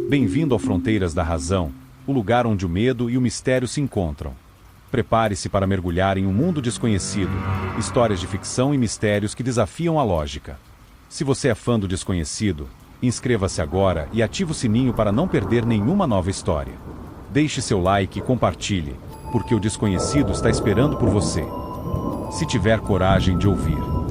Bem-vindo ao Fronteiras da Razão, o lugar onde o medo e o mistério se encontram. Prepare-se para mergulhar em um mundo desconhecido, histórias de ficção e mistérios que desafiam a lógica. Se você é fã do desconhecido, inscreva-se agora e ative o sininho para não perder nenhuma nova história. Deixe seu like e compartilhe, porque o desconhecido está esperando por você. Se tiver coragem de ouvir.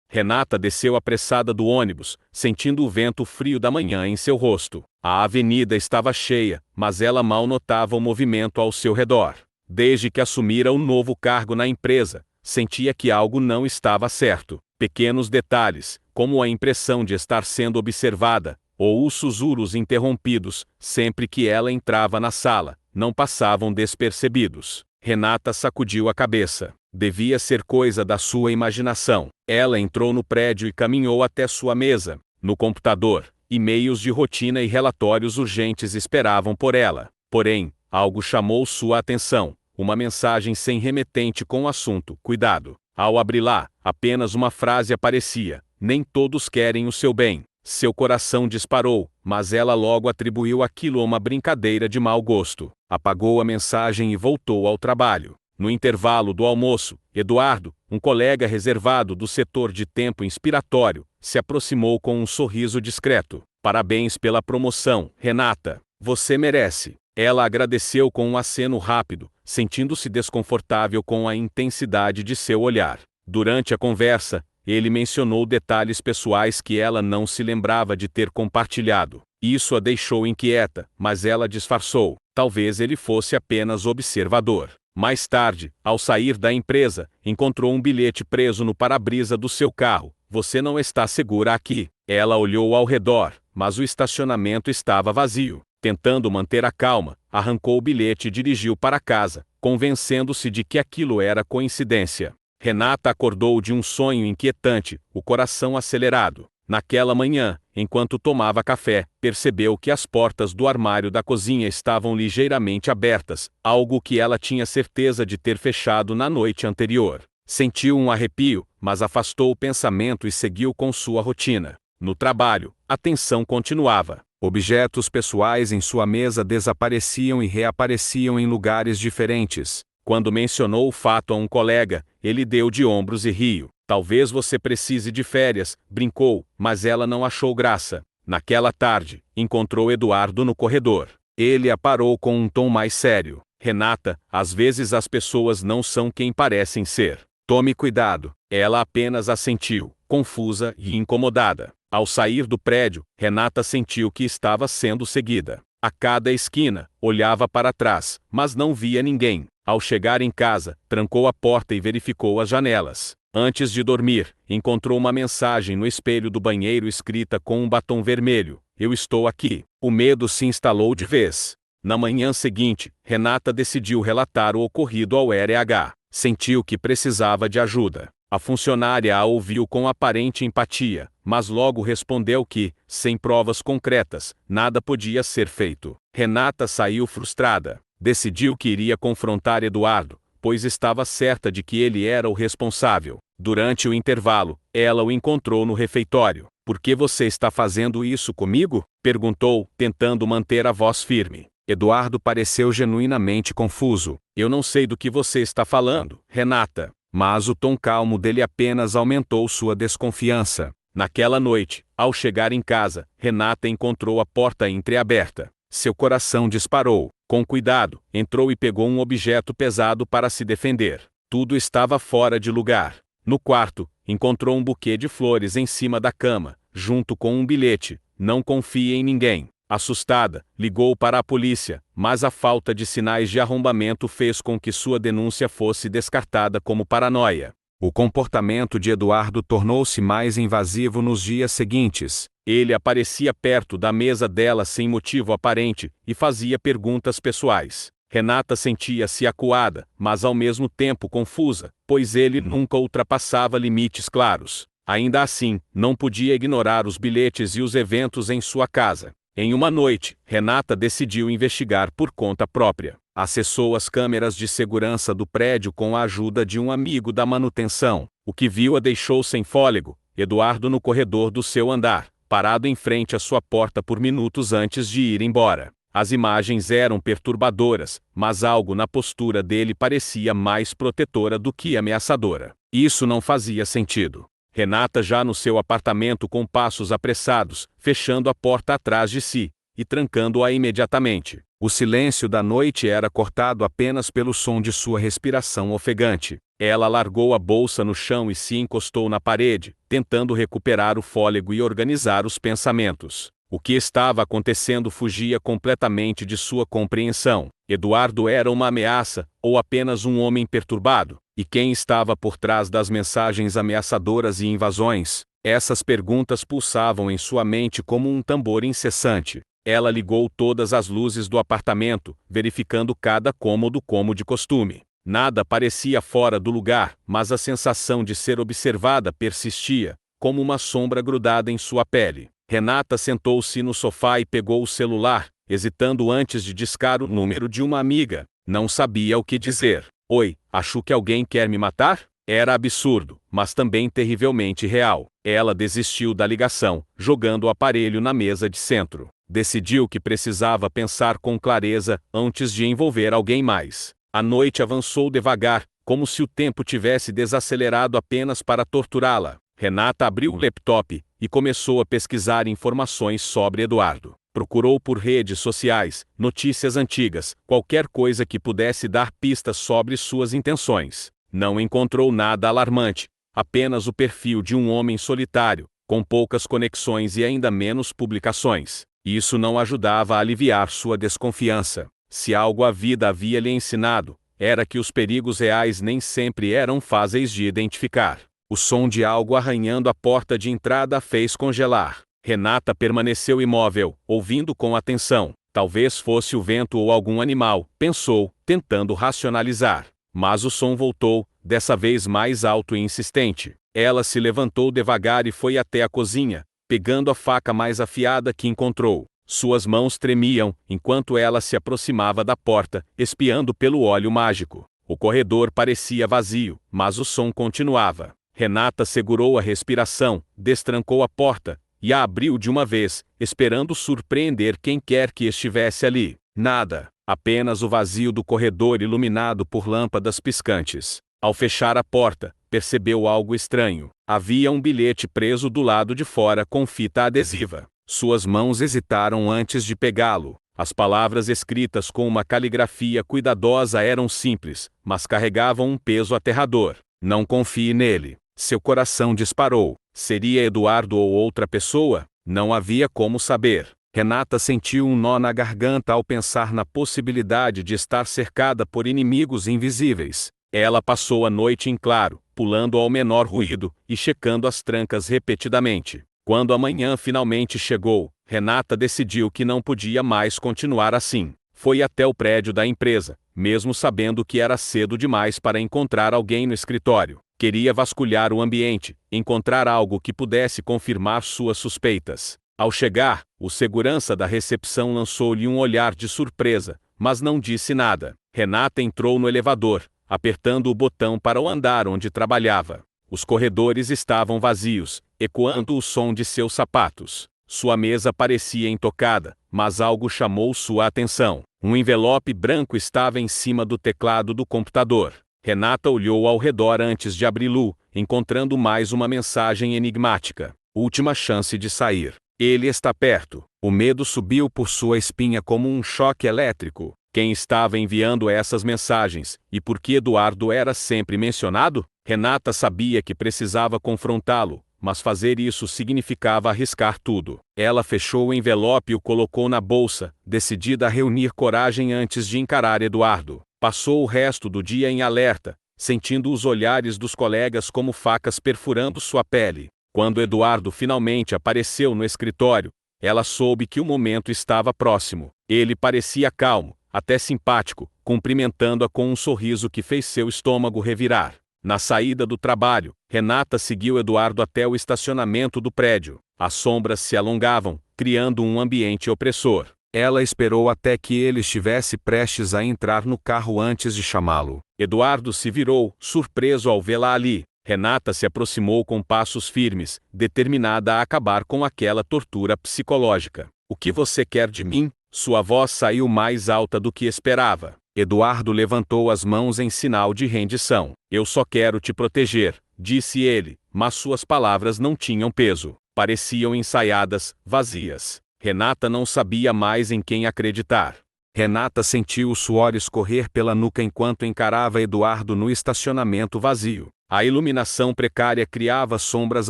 Renata desceu apressada do ônibus, sentindo o vento frio da manhã em seu rosto. A avenida estava cheia, mas ela mal notava o movimento ao seu redor. Desde que assumira um novo cargo na empresa, sentia que algo não estava certo. Pequenos detalhes, como a impressão de estar sendo observada, ou os sussurros interrompidos, sempre que ela entrava na sala, não passavam despercebidos. Renata sacudiu a cabeça. Devia ser coisa da sua imaginação. Ela entrou no prédio e caminhou até sua mesa. No computador, e-mails de rotina e relatórios urgentes esperavam por ela. Porém, algo chamou sua atenção. Uma mensagem sem remetente com o assunto "Cuidado". Ao abri-la, apenas uma frase aparecia: "Nem todos querem o seu bem". Seu coração disparou, mas ela logo atribuiu aquilo a uma brincadeira de mau gosto. Apagou a mensagem e voltou ao trabalho. No intervalo do almoço, Eduardo, um colega reservado do setor de tempo inspiratório, se aproximou com um sorriso discreto. "Parabéns pela promoção, Renata. Você merece." Ela agradeceu com um aceno rápido, sentindo-se desconfortável com a intensidade de seu olhar. Durante a conversa, ele mencionou detalhes pessoais que ela não se lembrava de ter compartilhado. Isso a deixou inquieta, mas ela disfarçou. Talvez ele fosse apenas observador. Mais tarde, ao sair da empresa, encontrou um bilhete preso no para-brisa do seu carro. "Você não está segura aqui." Ela olhou ao redor, mas o estacionamento estava vazio. Tentando manter a calma, arrancou o bilhete e dirigiu para casa, convencendo-se de que aquilo era coincidência. Renata acordou de um sonho inquietante, o coração acelerado. Naquela manhã, enquanto tomava café, percebeu que as portas do armário da cozinha estavam ligeiramente abertas, algo que ela tinha certeza de ter fechado na noite anterior. Sentiu um arrepio, mas afastou o pensamento e seguiu com sua rotina. No trabalho, a tensão continuava. Objetos pessoais em sua mesa desapareciam e reapareciam em lugares diferentes. Quando mencionou o fato a um colega, ele deu de ombros e riu. "Talvez você precise de férias", brincou, mas ela não achou graça. Naquela tarde, encontrou Eduardo no corredor. Ele a parou com um tom mais sério. "Renata, às vezes as pessoas não são quem parecem ser. Tome cuidado." Ela apenas assentiu, confusa e incomodada. Ao sair do prédio, Renata sentiu que estava sendo seguida. A cada esquina, olhava para trás, mas não via ninguém. Ao chegar em casa, trancou a porta e verificou as janelas. Antes de dormir, encontrou uma mensagem no espelho do banheiro escrita com um batom vermelho: "Eu estou aqui." O medo se instalou de vez. Na manhã seguinte, Renata decidiu relatar o ocorrido ao RH. Sentiu que precisava de ajuda. A funcionária a ouviu com aparente empatia, mas logo respondeu que, sem provas concretas, nada podia ser feito. Renata saiu frustrada. Decidiu que iria confrontar Eduardo, pois estava certa de que ele era o responsável. Durante o intervalo, ela o encontrou no refeitório. "Por que você está fazendo isso comigo?" perguntou, tentando manter a voz firme. Eduardo pareceu genuinamente confuso. "Eu não sei do que você está falando, Renata." Mas o tom calmo dele apenas aumentou sua desconfiança. Naquela noite, ao chegar em casa, Renata encontrou a porta entreaberta. Seu coração disparou. Com cuidado, entrou e pegou um objeto pesado para se defender. Tudo estava fora de lugar. No quarto, encontrou um buquê de flores em cima da cama, junto com um bilhete: "Não confie em ninguém." Assustada, ligou para a polícia, mas a falta de sinais de arrombamento fez com que sua denúncia fosse descartada como paranoia. O comportamento de Eduardo tornou-se mais invasivo nos dias seguintes. Ele aparecia perto da mesa dela sem motivo aparente e fazia perguntas pessoais. Renata sentia-se acuada, mas ao mesmo tempo confusa, pois ele nunca ultrapassava limites claros. Ainda assim, não podia ignorar os bilhetes e os eventos em sua casa. Em uma noite, Renata decidiu investigar por conta própria. Acessou as câmeras de segurança do prédio com a ajuda de um amigo da manutenção. O que viu a deixou sem fôlego. Eduardo no corredor do seu andar, parado em frente à sua porta por minutos antes de ir embora. As imagens eram perturbadoras, mas algo na postura dele parecia mais protetora do que ameaçadora. Isso não fazia sentido. Renata já no seu apartamento com passos apressados, fechando a porta atrás de si e trancando-a imediatamente. O silêncio da noite era cortado apenas pelo som de sua respiração ofegante. Ela largou a bolsa no chão e se encostou na parede, tentando recuperar o fôlego e organizar os pensamentos. O que estava acontecendo fugia completamente de sua compreensão. Eduardo era uma ameaça, ou apenas um homem perturbado? E quem estava por trás das mensagens ameaçadoras e invasões? Essas perguntas pulsavam em sua mente como um tambor incessante. Ela ligou todas as luzes do apartamento, verificando cada cômodo como de costume. Nada parecia fora do lugar, mas a sensação de ser observada persistia, como uma sombra grudada em sua pele. Renata sentou-se no sofá e pegou o celular, hesitando antes de discar o número de uma amiga. Não sabia o que dizer. Oi, acho que alguém quer me matar? Era absurdo, mas também terrivelmente real. Ela desistiu da ligação, jogando o aparelho na mesa de centro. Decidiu que precisava pensar com clareza antes de envolver alguém mais. A noite avançou devagar, como se o tempo tivesse desacelerado apenas para torturá-la. Renata abriu o laptop e começou a pesquisar informações sobre Eduardo. Procurou por redes sociais, notícias antigas, qualquer coisa que pudesse dar pistas sobre suas intenções. Não encontrou nada alarmante, apenas o perfil de um homem solitário, com poucas conexões e ainda menos publicações. Isso não ajudava a aliviar sua desconfiança. Se algo a vida havia lhe ensinado, era que os perigos reais nem sempre eram fáceis de identificar. O som de algo arranhando a porta de entrada a fez congelar. Renata permaneceu imóvel, ouvindo com atenção. Talvez fosse o vento ou algum animal, pensou, tentando racionalizar. Mas o som voltou, dessa vez mais alto e insistente. Ela se levantou devagar e foi até a cozinha, pegando a faca mais afiada que encontrou. Suas mãos tremiam, enquanto ela se aproximava da porta, espiando pelo óleo mágico. O corredor parecia vazio, mas o som continuava. Renata segurou a respiração, destrancou a porta e a abriu de uma vez, esperando surpreender quem quer que estivesse ali. Nada, apenas o vazio do corredor iluminado por lâmpadas piscantes. Ao fechar a porta, percebeu algo estranho. Havia um bilhete preso do lado de fora com fita adesiva. Suas mãos hesitaram antes de pegá-lo. As palavras escritas com uma caligrafia cuidadosa eram simples, mas carregavam um peso aterrador. Não confie nele. Seu coração disparou. Seria Eduardo ou outra pessoa? Não havia como saber. Renata sentiu um nó na garganta ao pensar na possibilidade de estar cercada por inimigos invisíveis. Ela passou a noite em claro, pulando ao menor ruído e checando as trancas repetidamente. Quando a manhã finalmente chegou, Renata decidiu que não podia mais continuar assim. Foi até o prédio da empresa, mesmo sabendo que era cedo demais para encontrar alguém no escritório. Queria vasculhar o ambiente, encontrar algo que pudesse confirmar suas suspeitas. Ao chegar, o segurança da recepção lançou-lhe um olhar de surpresa, mas não disse nada. Renata entrou no elevador, apertando o botão para o andar onde trabalhava. Os corredores estavam vazios, ecoando o som de seus sapatos. Sua mesa parecia intocada, mas algo chamou sua atenção. Um envelope branco estava em cima do teclado do computador. Renata olhou ao redor antes de abri-lo, encontrando mais uma mensagem enigmática. Última chance de sair. Ele está perto. O medo subiu por sua espinha como um choque elétrico. Quem estava enviando essas mensagens, e por que Eduardo era sempre mencionado? Renata sabia que precisava confrontá-lo, mas fazer isso significava arriscar tudo. Ela fechou o envelope e o colocou na bolsa, decidida a reunir coragem antes de encarar Eduardo. Passou o resto do dia em alerta, sentindo os olhares dos colegas como facas perfurando sua pele. Quando Eduardo finalmente apareceu no escritório, ela soube que o momento estava próximo. Ele parecia calmo, até simpático, cumprimentando-a com um sorriso que fez seu estômago revirar. Na saída do trabalho, Renata seguiu Eduardo até o estacionamento do prédio. As sombras se alongavam, criando um ambiente opressor. Ela esperou até que ele estivesse prestes a entrar no carro antes de chamá-lo. Eduardo se virou, surpreso ao vê-la ali. Renata se aproximou com passos firmes, determinada a acabar com aquela tortura psicológica. O que você quer de mim? Sua voz saiu mais alta do que esperava. Eduardo levantou as mãos em sinal de rendição. Eu só quero te proteger, disse ele, mas suas palavras não tinham peso. Pareciam ensaiadas, vazias. Renata não sabia mais em quem acreditar. Renata sentiu o suor escorrer pela nuca enquanto encarava Eduardo no estacionamento vazio. A iluminação precária criava sombras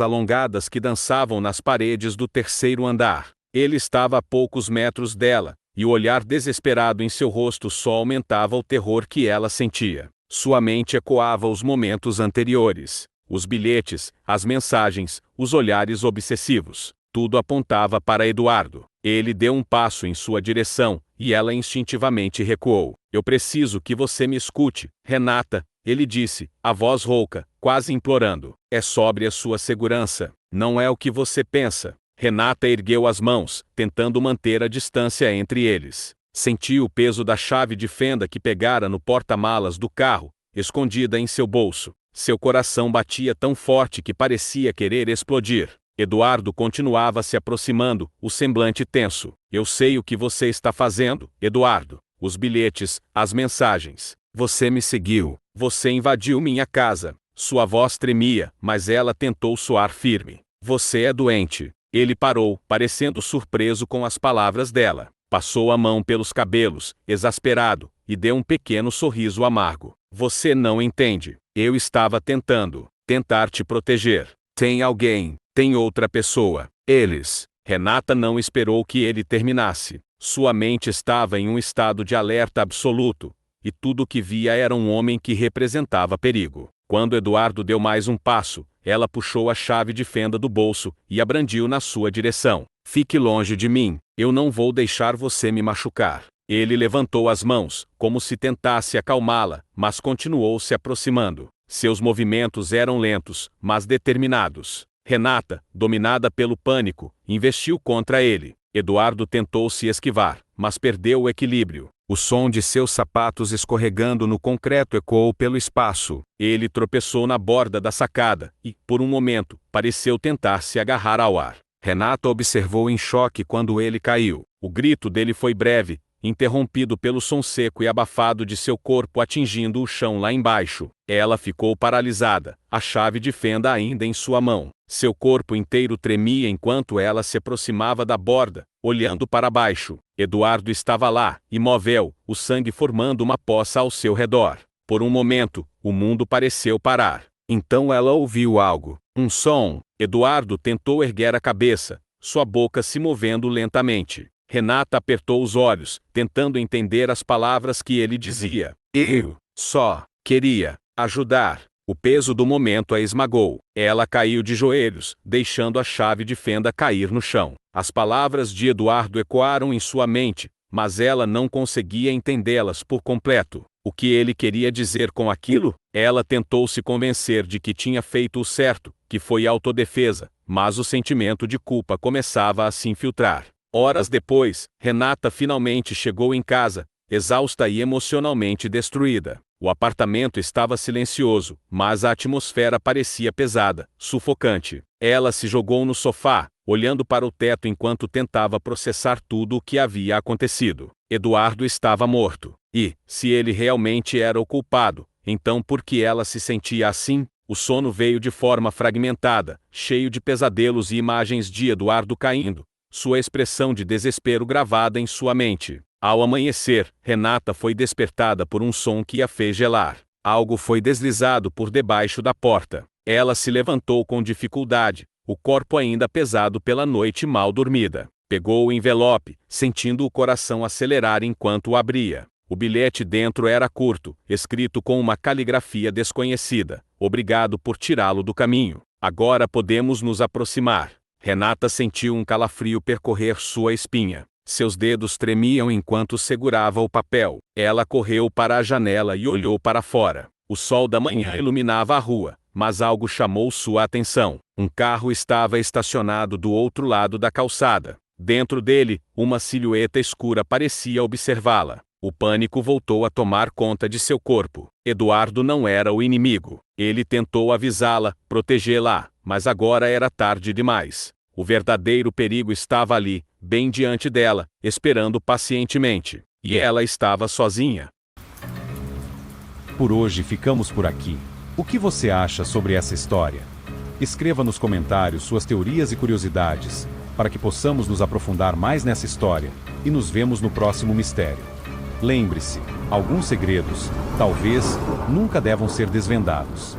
alongadas que dançavam nas paredes do terceiro andar. Ele estava a poucos metros dela, e o olhar desesperado em seu rosto só aumentava o terror que ela sentia. Sua mente ecoava os momentos anteriores. Os bilhetes, as mensagens, os olhares obsessivos. Tudo apontava para Eduardo. Ele deu um passo em sua direção, e ela instintivamente recuou. Eu preciso que você me escute, Renata, ele disse, a voz rouca, quase implorando. É sobre a sua segurança. Não é o que você pensa. Renata ergueu as mãos, tentando manter a distância entre eles. Sentiu o peso da chave de fenda que pegara no porta-malas do carro, escondida em seu bolso. Seu coração batia tão forte que parecia querer explodir. Eduardo continuava se aproximando, o semblante tenso. Eu sei o que você está fazendo, Eduardo. Os bilhetes, as mensagens. Você me seguiu. Você invadiu minha casa. Sua voz tremia, mas ela tentou soar firme. Você é doente. Ele parou, parecendo surpreso com as palavras dela. Passou a mão pelos cabelos, exasperado, e deu um pequeno sorriso amargo. Você não entende. Eu estava tentar te proteger. Tem alguém, tem outra pessoa. Eles. Renata não esperou que ele terminasse. Sua mente estava em um estado de alerta absoluto, e tudo o que via era um homem que representava perigo. Quando Eduardo deu mais um passo, ela puxou a chave de fenda do bolso e a brandiu na sua direção. Fique longe de mim, eu não vou deixar você me machucar. Ele levantou as mãos, como se tentasse acalmá-la, mas continuou se aproximando. Seus movimentos eram lentos, mas determinados. Renata, dominada pelo pânico, investiu contra ele. Eduardo tentou se esquivar, mas perdeu o equilíbrio. O som de seus sapatos escorregando no concreto ecoou pelo espaço. Ele tropeçou na borda da sacada e, por um momento, pareceu tentar se agarrar ao ar. Renata observou em choque quando ele caiu. O grito dele foi breve, interrompido pelo som seco e abafado de seu corpo atingindo o chão lá embaixo. Ela ficou paralisada, a chave de fenda ainda em sua mão. Seu corpo inteiro tremia enquanto ela se aproximava da borda, olhando para baixo. Eduardo estava lá, imóvel, o sangue formando uma poça ao seu redor. Por um momento, o mundo pareceu parar. Então ela ouviu algo. Um som. Eduardo tentou erguer a cabeça, sua boca se movendo lentamente. Renata apertou os olhos, tentando entender as palavras que ele dizia. Eu só queria ajudar. O peso do momento a esmagou. Ela caiu de joelhos, deixando a chave de fenda cair no chão. As palavras de Eduardo ecoaram em sua mente, mas ela não conseguia entendê-las por completo. O que ele queria dizer com aquilo? Ela tentou se convencer de que tinha feito o certo, que foi autodefesa, mas o sentimento de culpa começava a se infiltrar. Horas depois, Renata finalmente chegou em casa, exausta e emocionalmente destruída. O apartamento estava silencioso, mas a atmosfera parecia pesada, sufocante. Ela se jogou no sofá, olhando para o teto enquanto tentava processar tudo o que havia acontecido. Eduardo estava morto. E, se ele realmente era o culpado, então por que ela se sentia assim? O sono veio de forma fragmentada, cheio de pesadelos e imagens de Eduardo caindo, sua expressão de desespero gravada em sua mente. Ao amanhecer, Renata foi despertada por um som que a fez gelar. Algo foi deslizado por debaixo da porta. Ela se levantou com dificuldade, o corpo ainda pesado pela noite mal dormida. Pegou o envelope, sentindo o coração acelerar enquanto o abria. O bilhete dentro era curto, escrito com uma caligrafia desconhecida. Obrigado por tirá-lo do caminho. Agora podemos nos aproximar. Renata sentiu um calafrio percorrer sua espinha. Seus dedos tremiam enquanto segurava o papel. Ela correu para a janela e olhou para fora. O sol da manhã iluminava a rua, mas algo chamou sua atenção. Um carro estava estacionado do outro lado da calçada. Dentro dele, uma silhueta escura parecia observá-la. O pânico voltou a tomar conta de seu corpo. Eduardo não era o inimigo. Ele tentou avisá-la, protegê-la, mas agora era tarde demais. O verdadeiro perigo estava ali, bem diante dela, esperando pacientemente. E ela estava sozinha. Por hoje ficamos por aqui. O que você acha sobre essa história? Escreva nos comentários suas teorias e curiosidades, para que possamos nos aprofundar mais nessa história, e nos vemos no próximo mistério. Lembre-se, alguns segredos, talvez, nunca devam ser desvendados.